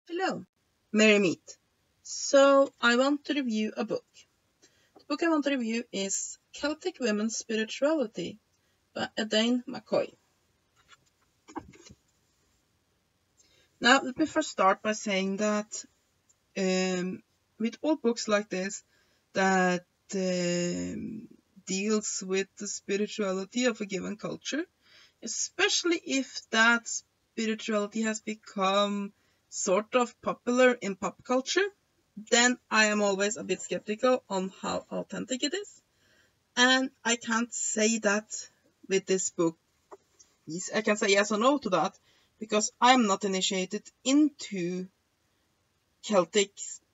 Hello, merry meet. So I want to review a book. The book I want to review is Celtic Women's Spirituality by Edain McCoy. Now let me first start by saying that with all books like this that deals with the spirituality of a given culture, especially if that spirituality has become sort of popular in pop culture, then I am always a bit skeptical on how authentic it is. And I can't say that with this book. I can say yes or no to that, because I'm not initiated into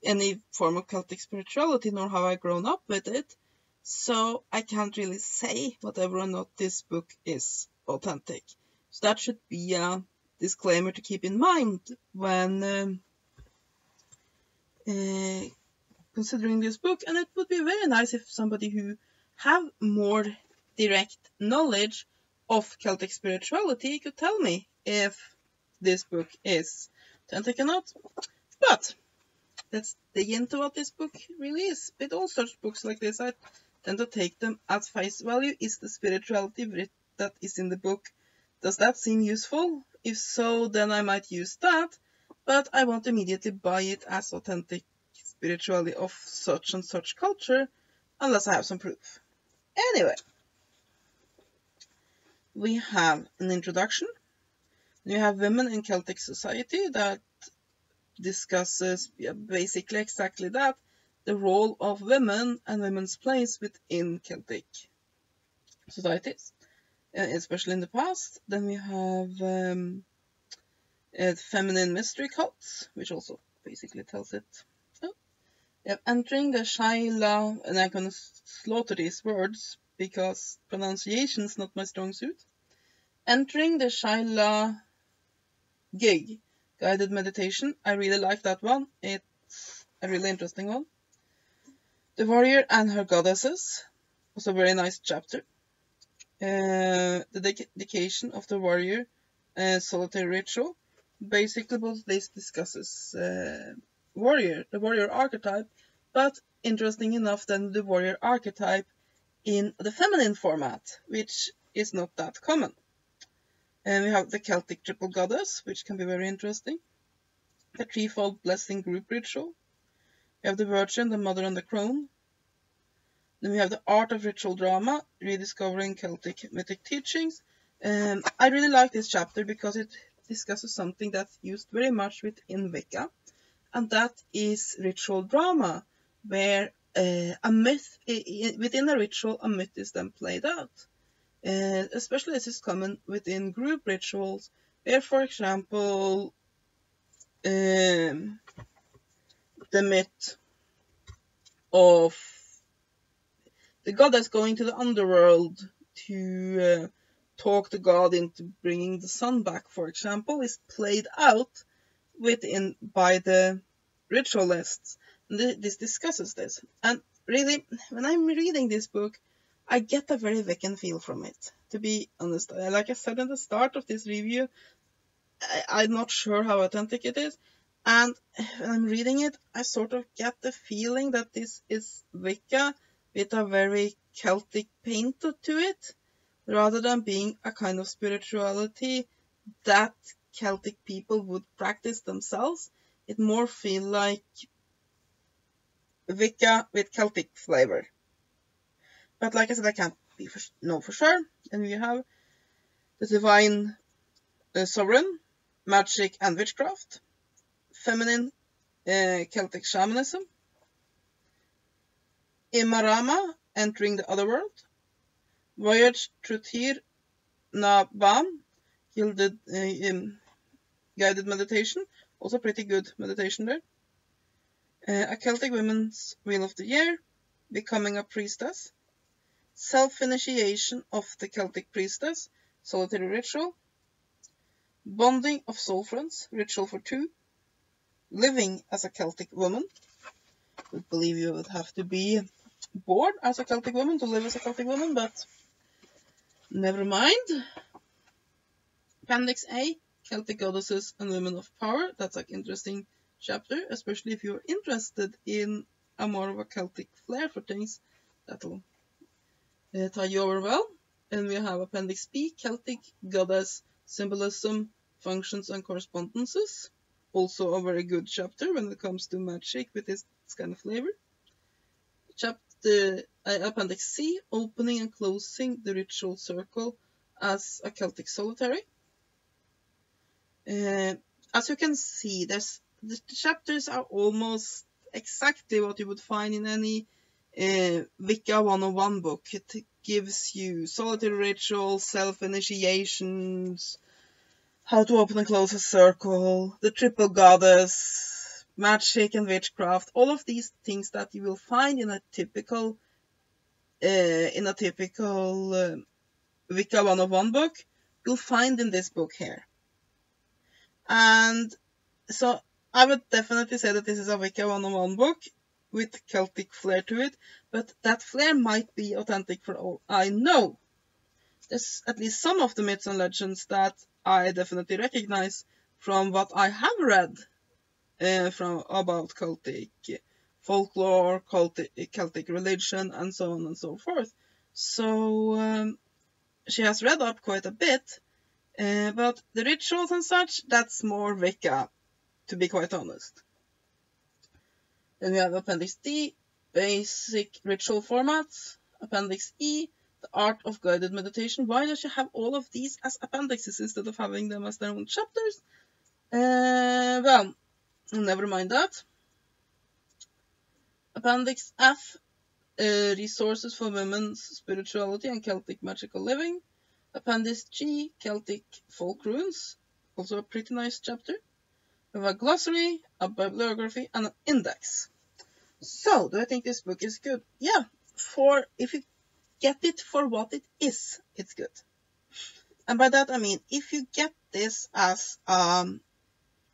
any form of Celtic spirituality, nor have I grown up with it. So I can't really say whether or not this book is authentic. So that should be a disclaimer to keep in mind when considering this book. And it would be very nice if somebody who have more direct knowledge of Celtic spirituality could tell me if this book is authentic or not. But let's dig into what this book really is. With all such books like this, I tend to take them at face value. Is the spirituality that is in the book, does that seem useful? If so, then I might use that, but I won't immediately buy it as authentic spirituality of such and such culture unless I have some proof. Anyway, we have an introduction. We have women in Celtic society that discusses basically exactly that, the role of women and women's place within Celtic societies, especially in the past. Then we have feminine mystery cults, which also basically tells it. Oh. We have entering the Shaila, and I'm going to slaughter these words because pronunciation is not my strong suit. Entering the Shaila gig. Guided meditation. I really like that one. It's a really interesting one. The Warrior and Her Goddesses. Was a very nice chapter. The dedication of the warrior, solitaire ritual. Basically, both this discusses the warrior archetype, but interesting enough, then the warrior archetype in the feminine format, which is not that common. And we have the Celtic triple goddess, which can be very interesting. The threefold blessing group ritual. We have the Virgin, the Mother, and the Crone. Then we have the art of ritual drama, rediscovering Celtic mythic teachings. I really like this chapter because it discusses something that's used very much within Wicca, and that is ritual drama, where a myth, within a ritual, a myth is then played out. Especially this is common within group rituals, where, for example, the myth of the goddess going to the underworld to talk the god into bringing the sun back, for example, is played out by the ritualists. This discusses this. And really, when I'm reading this book, I get a very Wiccan feel from it, to be honest. Like I said in the start of this review, I'm not sure how authentic it is. And when I'm reading it, I sort of get the feeling that this is Wicca with a very Celtic paint to it, rather than being a kind of spirituality that Celtic people would practice themselves. It more feels like Wicca with Celtic flavor. But like I said, I can't know for sure. And we have the divine sovereign, magic and witchcraft, feminine Celtic shamanism, Imarama, entering the other world, voyage through Tir na Bam, guided meditation, also pretty good meditation there. A Celtic women's wheel of the year, becoming a priestess, self-initiation of the Celtic priestess, solitary ritual, bonding of soul friends, ritual for two, living as a Celtic woman. I would believe you would have to be born as a Celtic woman to live as a Celtic woman, but never mind. Appendix A, Celtic goddesses and women of power. That's like interesting chapter, especially if you're interested in a more of a Celtic flair for things. That'll tie you over well. And we have Appendix B, Celtic, Goddess, Symbolism, Functions and Correspondences. Also a very good chapter when it comes to magic with this kind of flavor. Appendix C, Opening and Closing the Ritual Circle as a Celtic Solitaire. As you can see, the chapters are almost exactly what you would find in any Wicca 101 book. It gives you solitary rituals, self-initiations, how to open and close a circle, the triple goddess, magic and witchcraft, all of these things that you will find in a typical Wicca 101 book, you'll find in this book here. And so I would definitely say that this is a Wicca 101 book with Celtic flair to it, but that flair might be authentic for all I know. There's at least some of the myths and legends that I definitely recognize from what I have read about Celtic folklore, Celtic religion, and so on and so forth. So she has read up quite a bit, but the rituals and such, that's more Wicca, to be quite honest. Then we have Appendix D, basic ritual formats. Appendix E, the art of guided meditation. Why does she have all of these as appendixes instead of having them as their own chapters? Well, never mind that. Appendix F, resources for women's spirituality and Celtic magical living. Appendix G, Celtic folk runes. Also a pretty nice chapter. We have a glossary, a bibliography, and an index. So, do I think this book is good? Yeah, if you get it for what it is, it's good. And by that I mean, if you get this as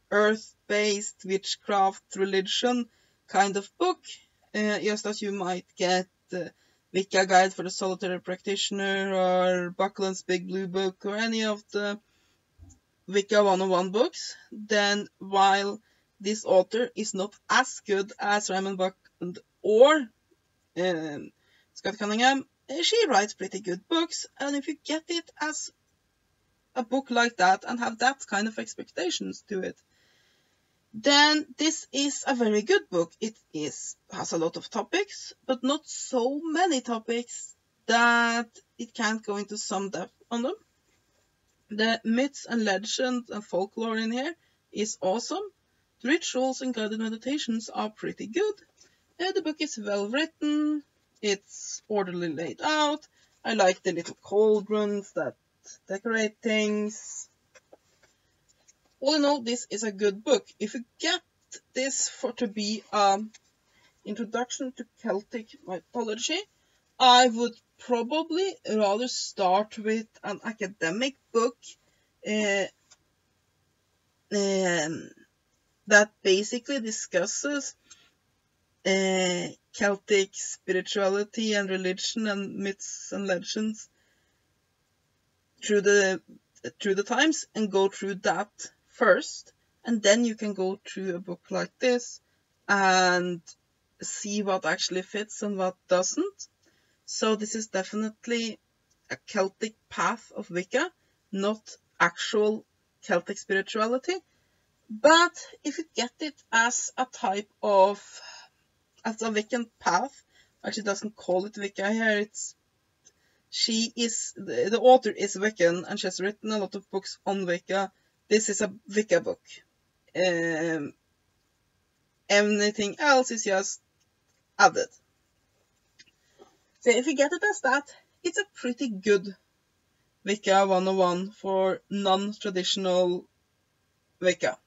earth-based witchcraft religion kind of book, just as you might get Wicca Guide for the Solitary Practitioner or Buckland's Big Blue Book or any of the Wicca 101 books, then while this author is not as good as Raymond Buckland or Scott Cunningham, she writes pretty good books, and if you get it as a book like that and have that kind of expectations to it, then this is a very good book. It has a lot of topics, but not so many topics that it can't go into some depth on them. The myths and legends and folklore in here is awesome. The rituals and guided meditations are pretty good. The book is well written. It's orderly laid out. I like the little cauldrons that decorate things. All in all, this is a good book. If you get this to be an introduction to Celtic mythology, I would probably rather start with an academic book that basically discusses Celtic spirituality and religion and myths and legends through the times, and go through that first, and then you can go through a book like this and see what actually fits and what doesn't. So this is definitely a Celtic path of Wicca, not actual Celtic spirituality. But if you get it as a type of, as a Wiccan path, actually doesn't call it Wicca here, the author is Wiccan and she has written a lot of books on Wicca. This is a Wicca book. Anything else is just added. So if you get it as that, it's a pretty good Wicca 101 for non-traditional Wicca.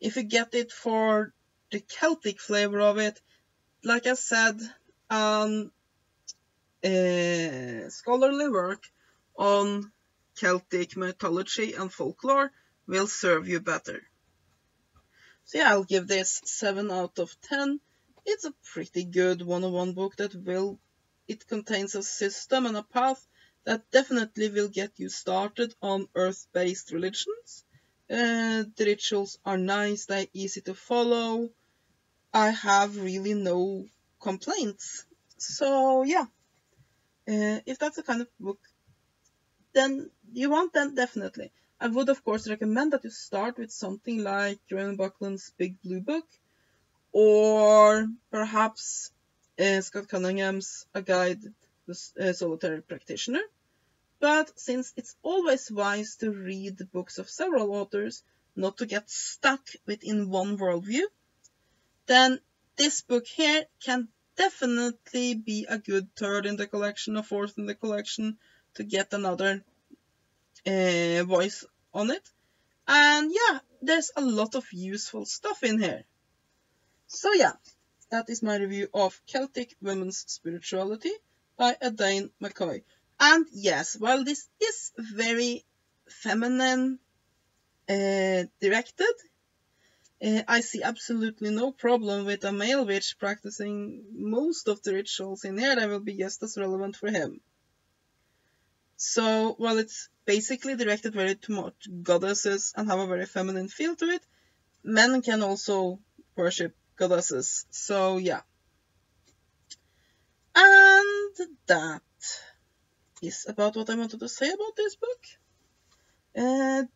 If you get it for the Celtic flavor of it, like I said, scholarly work on Celtic mythology and folklore will serve you better. So yeah, I'll give this 7 out of 10. It's a pretty good 101 book it contains a system and a path that definitely will get you started on earth-based religions, The rituals are nice, they're easy to follow. I have really no complaints. So yeah, if that's the kind of book then you want, then definitely. I would of course recommend that you start with something like Joanne Buckland's Big Blue Book, or perhaps Scott Cunningham's A Guide to the Solitaire Practitioner. But since it's always wise to read the books of several authors, not to get stuck within one worldview, then this book here can definitely be a good third in the collection or fourth in the collection to get another voice on it. And yeah, there's a lot of useful stuff in here. So yeah, that is my review of Celtic Women's Spirituality by Edain McCoy. And yes, while this is very feminine directed, I see absolutely no problem with a male witch practicing most of the rituals in here that will be just as relevant for him. So while it's basically directed very towards goddesses and have a very feminine feel to it, men can also worship goddesses. So yeah. And that is about what I wanted to say about this book.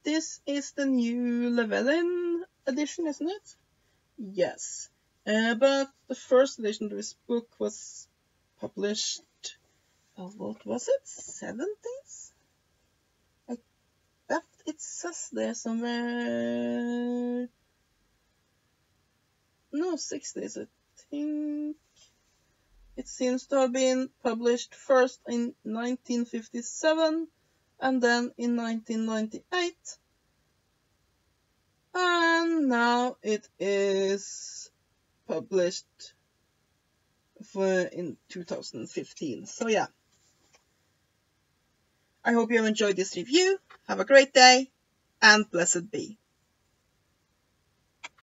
This is the new Llewellyn edition, isn't it? Yes. But the first edition of this book was published, what was it? 70s? I bet it says there somewhere. No, 60s, I think. It seems to have been published first in 1957 and then in 1998. And now it is published in 2015. So yeah. I hope you have enjoyed this review. Have a great day and blessed be.